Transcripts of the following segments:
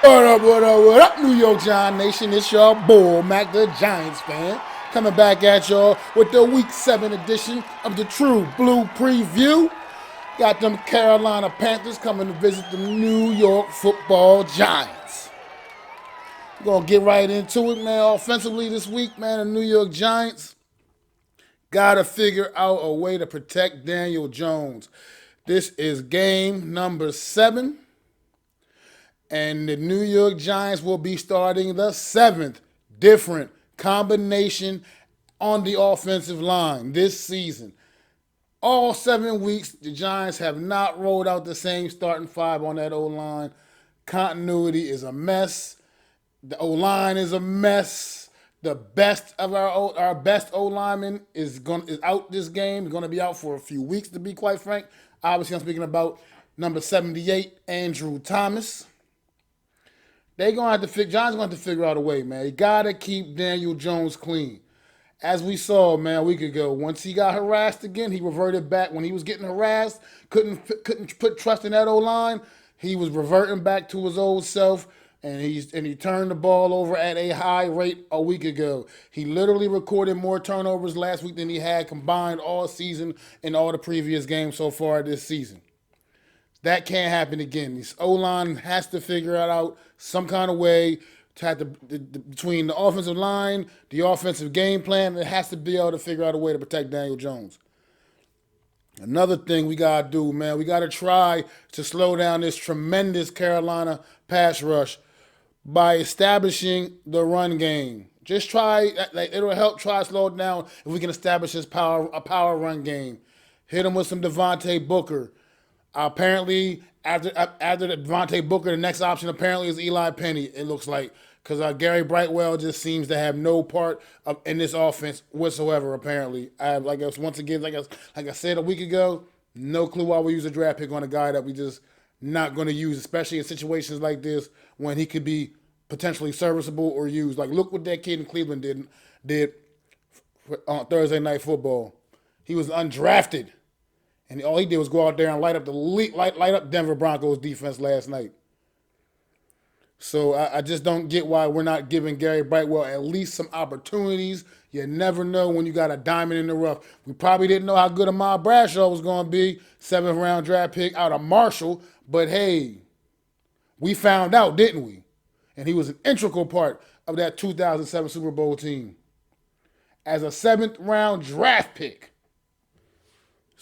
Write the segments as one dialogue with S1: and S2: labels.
S1: What up, New York Giant Nation? It's your boy, Mac the Giants fan, coming back at y'all with the Week 7 edition of the True Blue Preview. Got them Carolina Panthers coming to visit the New York Football Giants. We're going to get right into it, man. Offensively this week, man, the New York Giants got to figure out a way to protect Daniel Jones. This is game number 7. And the New York Giants will be starting the 7th different combination on the offensive line this season. All 7 weeks, the Giants have not rolled out the same starting 5 on that O-line. Continuity is a mess. The O-line is a mess. The best of our best O-lineman is out this game. He's going to be out for a few weeks, to be quite frank. Obviously, I'm speaking about number 78, Andrew Thomas. Giants gonna have to figure out a way, man. You gotta keep Daniel Jones clean. As we saw, man, a week ago, once he got harassed again, he reverted back. When he was getting harassed, couldn't put trust in that O line. He was reverting back to his old self, and he turned the ball over at a high rate a week ago. He literally recorded more turnovers last week than he had combined all season in all the previous games so far this season. That can't happen again. This O-line has to figure it out some kind of way to have between the offensive line, the offensive game plan. It has to be able to figure out a way to protect Daniel Jones. Another thing we got to do, man, we got to try to slow down this tremendous Carolina pass rush by establishing the run game. Just try, it'll help try to slow it down if we can establish a power run game. Hit him with some Devontae Booker. Apparently, after the Devontae Booker, the next option apparently is Eli Penny, it looks like. Because Gary Brightwell just seems to have no part in this offense whatsoever, apparently. Like I said a week ago, no clue why we use a draft pick on a guy that we just not going to use, especially in situations like this when he could be potentially serviceable or used. Like, look what that kid in Cleveland did on Thursday Night Football. He was undrafted. And all he did was go out there and light up Denver Broncos defense last night. So I just don't get why we're not giving Gary Brightwell at least some opportunities. You never know when you got a diamond in the rough. We probably didn't know how good Ahmad Bradshaw was going to be, 7th round draft pick out of Marshall. But hey, we found out, didn't we? And he was an integral part of that 2007 Super Bowl team as a 7th round draft pick.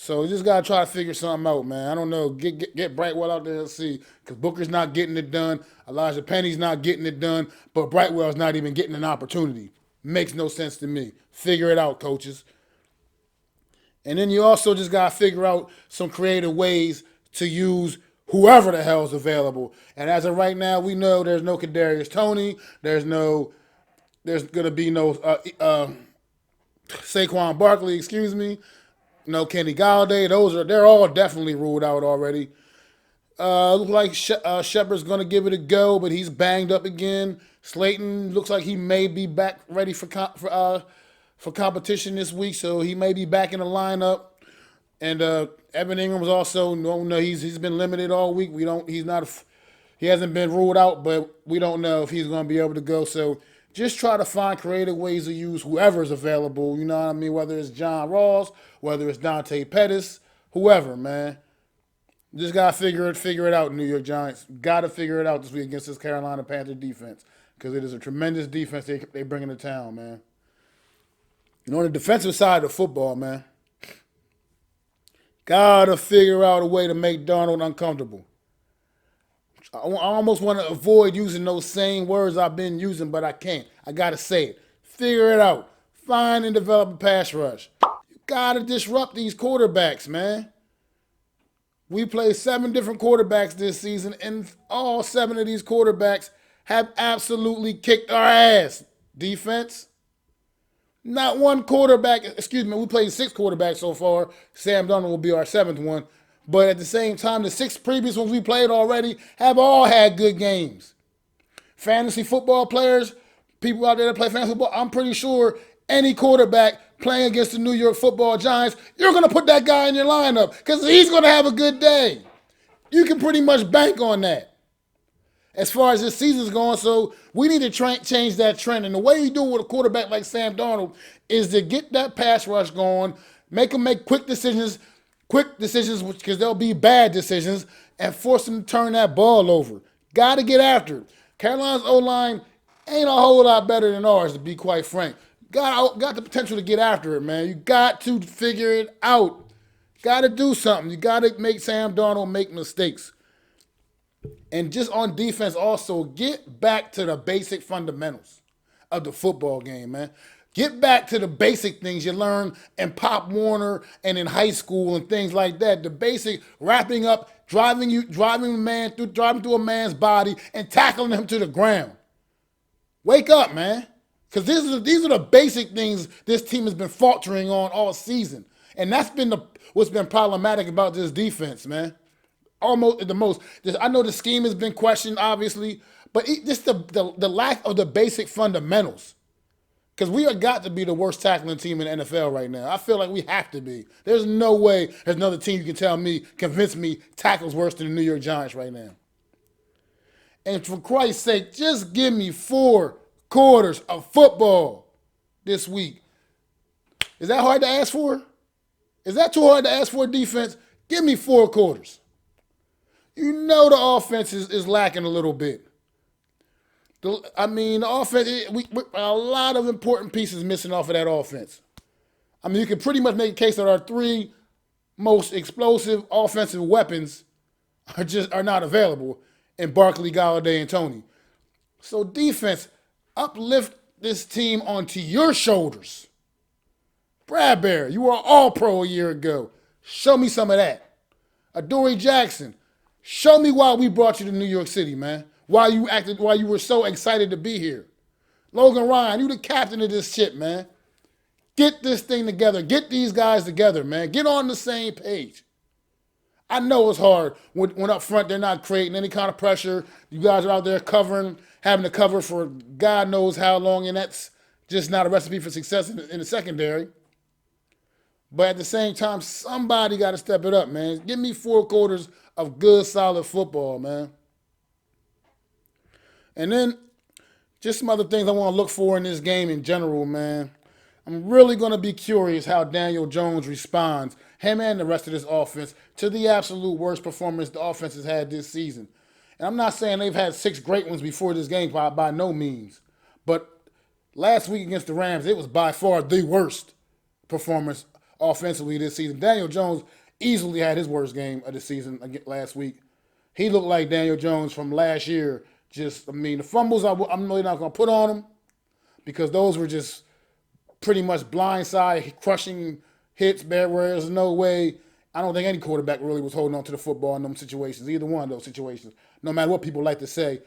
S1: So you just got to try to figure something out, man. I don't know. Get Brightwell out there and see. Because Booker's not getting it done. Elijah Penny's not getting it done. But Brightwell's not even getting an opportunity. Makes no sense to me. Figure it out, coaches. And then you also just got to figure out some creative ways to use whoever the hell's available. And as of right now, we know there's no Kadarius Toney. There's going to be no Saquon Barkley, excuse me. No Kenny Galladay. They're all definitely ruled out already. Looks like Shepard's going to give it a go, but he's banged up again. Slayton looks like he may be back ready for competition this week, so he may be back in the lineup. And Evan Ingram's also he's been limited all week. He hasn't been ruled out, but we don't know if he's going to be able to go. So just try to find creative ways to use whoever's available. You know what I mean? Whether it's John Ross, whether it's Dante Pettis, whoever, man. Just got to figure it out, New York Giants. Got to figure it out this week against this Carolina Panther defense because it is a tremendous defense they bring into town, man. On the defensive side of football, man, got to figure out a way to make Darnold uncomfortable. I almost want to avoid using those same words I've been using, but I can't. I got to say it. Figure it out. Find and develop a pass rush. You got to disrupt these quarterbacks, man. We played 7 different quarterbacks this season, and all 7 of these quarterbacks have absolutely kicked our ass. Defense. Not one quarterback, we played 6 quarterbacks so far. Sam Darnold will be our 7th one. But at the same time, the 6 previous ones we played already have all had good games. Fantasy football players, people out there that play fantasy football, I'm pretty sure any quarterback playing against the New York Football Giants, you're going to put that guy in your lineup because he's going to have a good day. You can pretty much bank on that. as far as this season's going. So we need to change that trend. And the way you do it with a quarterback like Sam Darnold is to get that pass rush going, make them make quick decisions, because they'll be bad decisions, and force them to turn that ball over. Got to get after it. Carolina's O-line ain't a whole lot better than ours, to be quite frank. Got the potential to get after it, man. You got to figure it out. Got to do something. You got to make Sam Darnold make mistakes. And just on defense also, get back to the basic fundamentals of the football game, man. Get back to the basic things you learned in Pop Warner and in high school and things like that. The basic wrapping up, driving through a man's body and tackling him to the ground. Wake up, man. Because these are the basic things this team has been faltering on all season. And that's been what's been problematic about this defense, man. Almost the most. I know the scheme has been questioned, obviously, but just the lack of the basic fundamentals. Because we have got to be the worst tackling team in the NFL right now. I feel like we have to be. There's no way there's another team you can convince me tackles worse than the New York Giants right now. And for Christ's sake, just give me 4 quarters of football this week. Is that hard to ask for? Is that too hard to ask for defense? Give me 4 quarters. You know the offense is lacking a little bit. The offense, a lot of important pieces missing off of that offense. You can pretty much make a case that our 3 most explosive offensive weapons are not available in Barkley, Galladay, and Tony. So defense, uplift this team onto your shoulders. Bradbury, you were all-pro a year ago. Show me some of that. Adoree Jackson, show me why we brought you to New York City, man. Why you were so excited to be here. Logan Ryan, you the captain of this ship, man. Get this thing together. Get these guys together, man. Get on the same page. I know it's hard when up front they're not creating any kind of pressure. You guys are out there having to cover for God knows how long, and that's just not a recipe for success in the secondary. But at the same time, somebody got to step it up, man. Give me 4 quarters of good, solid football, man. And then just some other things I want to look for in this game in general, man. I'm really going to be curious how Daniel Jones responds, him and the rest of this offense, to the absolute worst performance the offense has had this season. And I'm not saying they've had 6 great ones before this game, by no means. But last week against the Rams, it was by far the worst performance offensively this season. Daniel Jones easily had his worst game of the season last week. He looked like Daniel Jones from last year. The fumbles I'm really not going to put on him, because those were just pretty much blindside, crushing hits, where there's no way. I don't think any quarterback really was holding on to the football in them situations, either one of those situations. No matter what people like to say,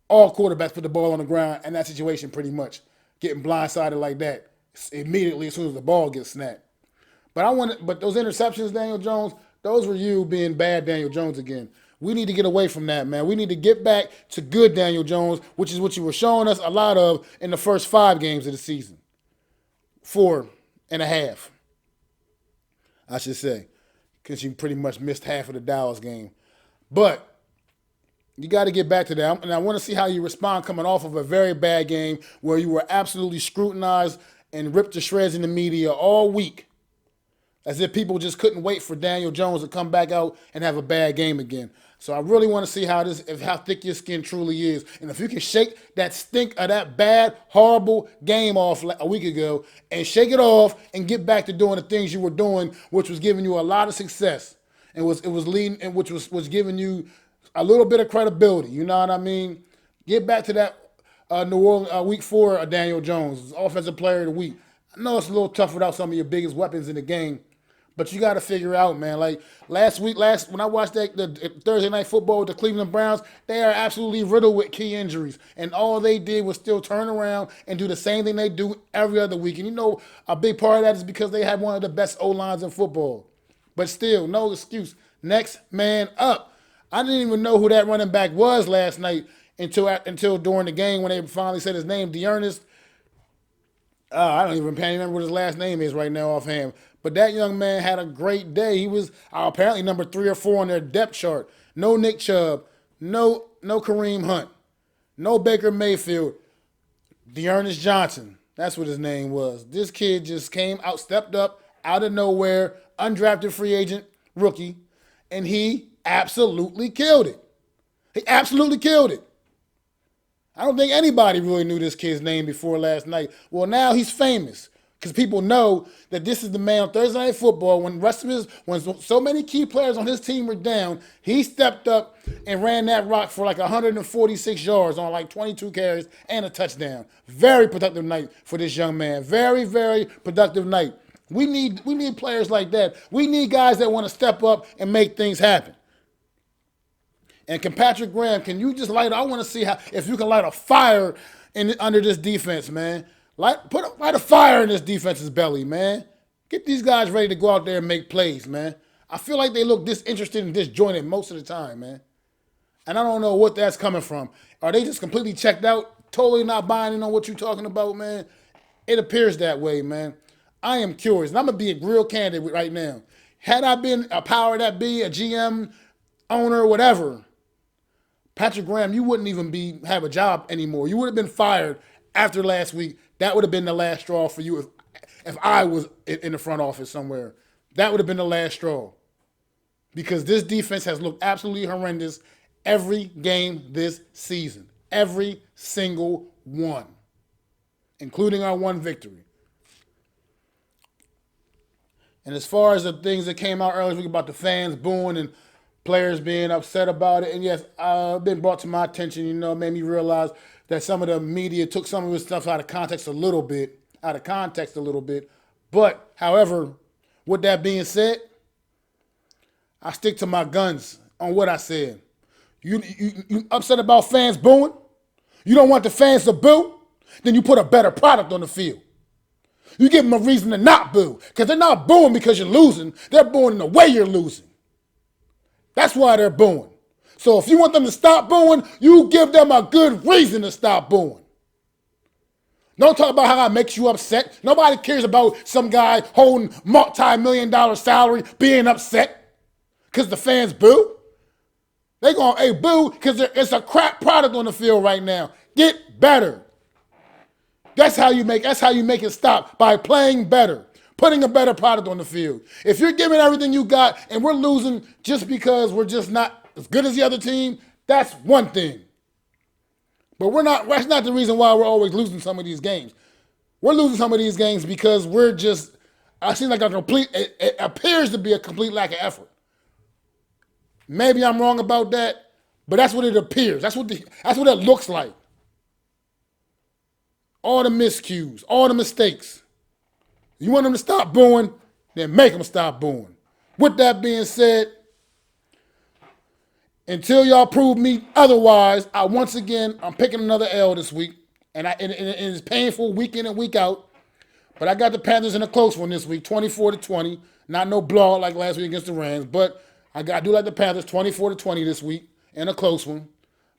S1: all quarterbacks put the ball on the ground in that situation pretty much, getting blindsided like that immediately as soon as the ball gets snapped. But those interceptions, Daniel Jones, those were you being bad Daniel Jones again. We need to get away from that, man. We need to get back to good Daniel Jones, which is what you were showing us a lot of in the first 5 games of the season. 4.5, I should say, because you pretty much missed half of the Dallas game. But you got to get back to that. And I want to see how you respond coming off of a very bad game where you were absolutely scrutinized and ripped to shreds in the media all week, as if people just couldn't wait for Daniel Jones to come back out and have a bad game again. So I really want to see how thick your skin truly is. And if you can shake that stink of that bad, horrible game off a week ago and shake it off and get back to doing the things you were doing, which was giving you a lot of success and was leading, and which was giving you a little bit of credibility. You know what I mean? Get back to that New Orleans week 4 of Daniel Jones, Offensive Player of the Week. I know it's a little tough without some of your biggest weapons in the game, but you got to figure out, man. Like when I watched the Thursday Night Football with the Cleveland Browns, they are absolutely riddled with key injuries. And all they did was still turn around and do the same thing they do every other week. And a big part of that is because they have one of the best O-lines in football. But still, no excuse. Next man up. I didn't even know who that running back was last night until during the game when they finally said his name, Dearness. I don't even remember what his last name is right now offhand. But that young man had a great day. He was apparently number 3 or 4 on their depth chart. No Nick Chubb, no no Kareem Hunt, no Baker Mayfield, Dearness Johnson. That's what his name was. This kid just came out, stepped up out of nowhere, undrafted free agent rookie, and he absolutely killed it. He absolutely killed it. I don't think anybody really knew this kid's name before last night. Well, now he's famous because people know that this is the man on Thursday Night Football. When so many key players on his team were down, he stepped up and ran that rock for like 146 yards on like 22 carries and a touchdown. Very productive night for this young man. Very, very productive night. We need players like that. We need guys that want to step up and make things happen. And Patrick Graham, can you just I want to see if you can light a fire under this defense, man. Light a fire in this defense's belly, man. Get these guys ready to go out there and make plays, man. I feel like they look disinterested and disjointed most of the time, man. And I don't know what that's coming from. Are they just completely checked out, totally not buying in on what you're talking about, man? It appears that way, man. I am curious, and I'm going to be a real candidate right now. Had I been a power that be, a GM, owner, whatever, Patrick Graham, you wouldn't even have a job anymore. You would have been fired after last week. That would have been the last straw for you if I was in the front office somewhere. That would have been the last straw. Because this defense has looked absolutely horrendous every game this season. Every single one. Including our one victory. And as far as the things that came out earlier this week about the fans booing and players being upset about it, and yes, been brought to my attention, made me realize that some of the media took some of his stuff out of context a little bit. But, however, with that being said, I stick to my guns on what I said. You upset about fans booing? You don't want the fans to boo? Then you put a better product on the field. You give them a reason to not boo, because they're not booing because you're losing. They're booing in the way you're losing. That's why they're booing. So if you want them to stop booing, you give them a good reason to stop booing. Don't talk about how that makes you upset. Nobody cares about some guy holding multi-million-dollar salary being upset because the fans boo. They going, hey, boo, because it's a crap product on the field right now. Get better. That's how you make it stop, by playing better. Putting a better product on the field. If you're giving everything you got and we're losing just because we're just not as good as the other team, that's one thing. But that's not the reason why we're always losing some of these games. We're losing some of these games because I seem like it appears to be a complete lack of effort. Maybe I'm wrong about that, but that's what it appears. That's what it looks like. All the miscues, all the mistakes. You want them to stop booing, then make them stop booing. With that being said, until y'all prove me otherwise, I'm picking another L this week. And it's painful week in and week out. But I got the Panthers in a close one this week, 24-20. Not no blowout like last week against the Rams. But I do like the Panthers, 24-20 this week, in a close one.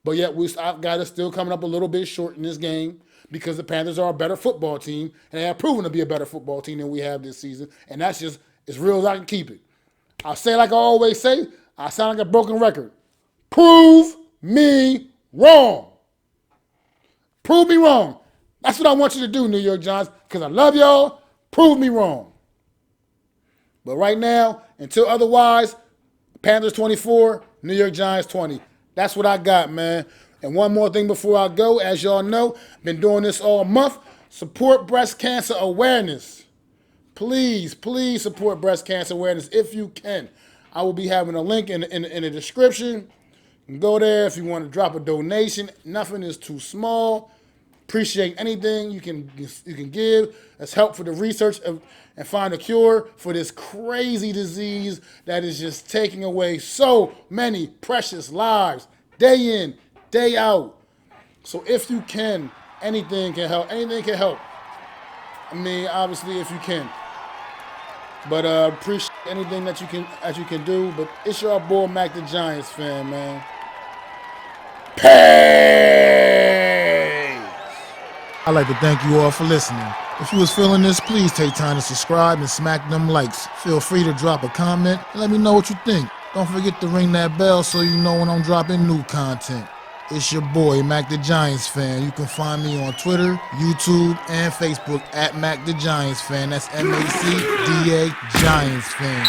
S1: But yet I've got us still coming up a little bit short in this game, because the Panthers are a better football team, and they have proven to be a better football team than we have this season. And that's just as real as I can keep it. I'll say like I always say, I sound like a broken record. Prove me wrong. Prove me wrong. That's what I want you to do, New York Giants, because I love y'all. Prove me wrong. But right now, until otherwise, Panthers 24, New York Giants 20. That's what I got, man. And one more thing before I go, as y'all know, been doing this all month. Support breast cancer awareness. Please, please support breast cancer awareness if you can. I will be having a link in the description. You can go there if you want to drop a donation. Nothing is too small. Appreciate anything you can give as help for the research and find a cure for this crazy disease that is just taking away so many precious lives day in, day out. So if you can, anything can help. Anything can help. I mean, obviously, if you can. But appreciate anything that you can do. But it's your boy Mac the Giants fan, man. Peace. I'd like to thank you all for listening. If you was feeling this, please take time to subscribe and smack them likes. Feel free to drop a comment and let me know what you think. Don't forget to ring that bell so you know when I'm dropping new content. It's your boy, Mac the Giants fan. You can find me on Twitter, YouTube, and Facebook at Mac the Giants fan. That's MACDA Giants fan.